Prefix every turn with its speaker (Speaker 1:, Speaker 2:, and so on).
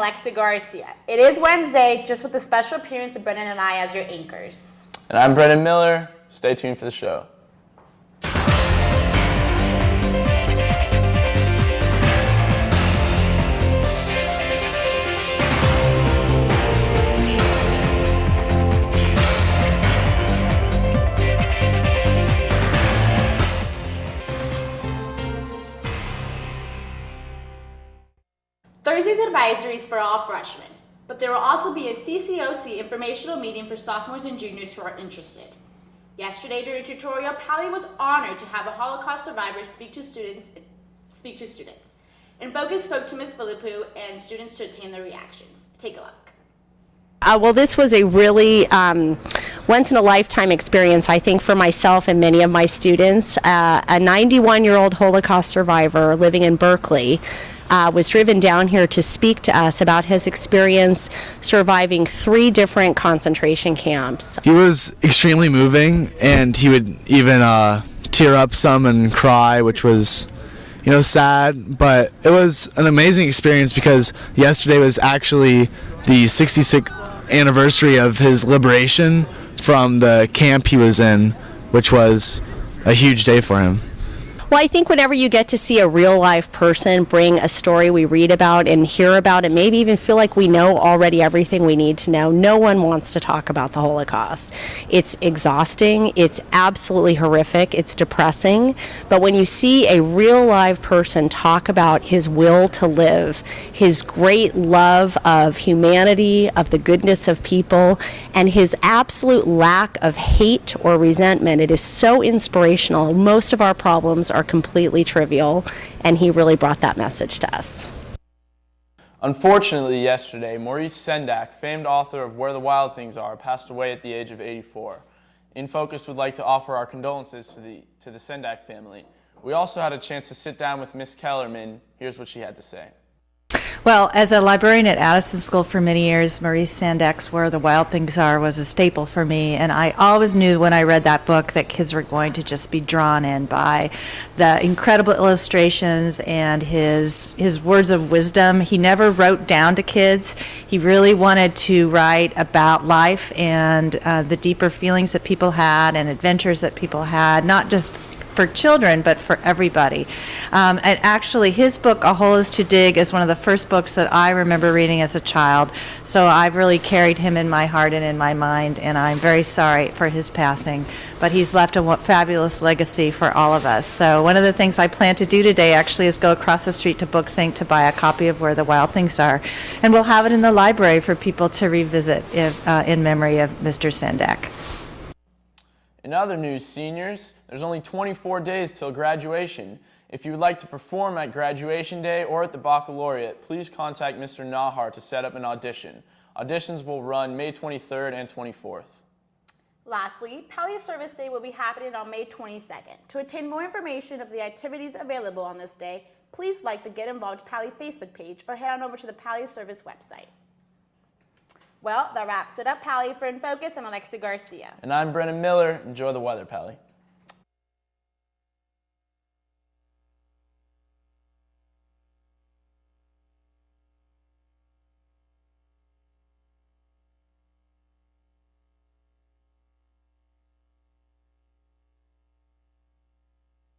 Speaker 1: Alexia Garcia. It is Wednesday, just with the special appearance of Brennan and I as your anchors.
Speaker 2: And I'm Brennan Miller. Stay tuned for the show.
Speaker 1: Thursday's advisories for all freshmen, but there will also be a CCOC informational meeting for sophomores and juniors who are interested. Yesterday during tutorial, Paly was honored to have a Holocaust survivor speak to students. INfocus spoke to Ms. Filppu and students to obtain their reactions. Take a look.
Speaker 3: Well, this was a really once-in-a-lifetime experience, I think, for myself and many of my students. A 91-year-old Holocaust survivor living in Berkeley was driven down here to speak to us about his experience surviving 3 different concentration camps.
Speaker 4: He was extremely moving, and he would even tear up some and cry, which was, sad, but it was an amazing experience because yesterday was actually the 66th anniversary of his liberation from the camp he was in, which was a huge day for him.
Speaker 3: Well, I think whenever you get to see a real life person bring a story we read about and hear about and maybe even feel like we know already everything we need to know, no one wants to talk about the Holocaust. It's exhausting, it's absolutely horrific, it's depressing, but when you see a real live person talk about his will to live, his great love of humanity, of the goodness of people, and his absolute lack of hate or resentment, it is so inspirational. Most of our problems are completely trivial, and he really brought that message to us.
Speaker 2: Unfortunately, yesterday, Maurice Sendak, famed author of Where the Wild Things Are, passed away at the age of 84. INfocus would like to offer our condolences to the Sendak family. We also had a chance to sit down with Miss Kellerman. Here's what she had to say.
Speaker 5: Well, as a librarian at Addison School for many years, Maurice Sendak's Where the Wild Things Are was a staple for me, and I always knew when I read that book that kids were going to just be drawn in by the incredible illustrations and his words of wisdom. He never wrote down to kids. He really wanted to write about life and the deeper feelings that people had and adventures that people had, not just for children, but for everybody. And actually, his book, A Hole is Too Dig, is one of the first books that I remember reading as a child. So I've really carried him in my heart and in my mind, and I'm very sorry for his passing. But he's left a fabulous legacy for all of us. So one of the things I plan to do today actually is go across the street to Booksync to buy a copy of Where the Wild Things Are. And we'll have it in the library for people to revisit in memory of Mr. Sendak.
Speaker 2: In other news, seniors, there's only 24 days till graduation. If you would like to perform at graduation day or at the baccalaureate, please contact Mr. Nahar to set up an audition. Auditions will run May 23rd and 24th.
Speaker 1: Lastly, Paly Service Day will be happening on May 22nd. To obtain more information of the activities available on this day, please like the Get Involved Paly Facebook page or head on over to the Paly Service website. Well, that wraps it up, Paly. For INfocus, I'm Alexia Garcia.
Speaker 2: And I'm Brennan Miller. Enjoy the weather, Paly.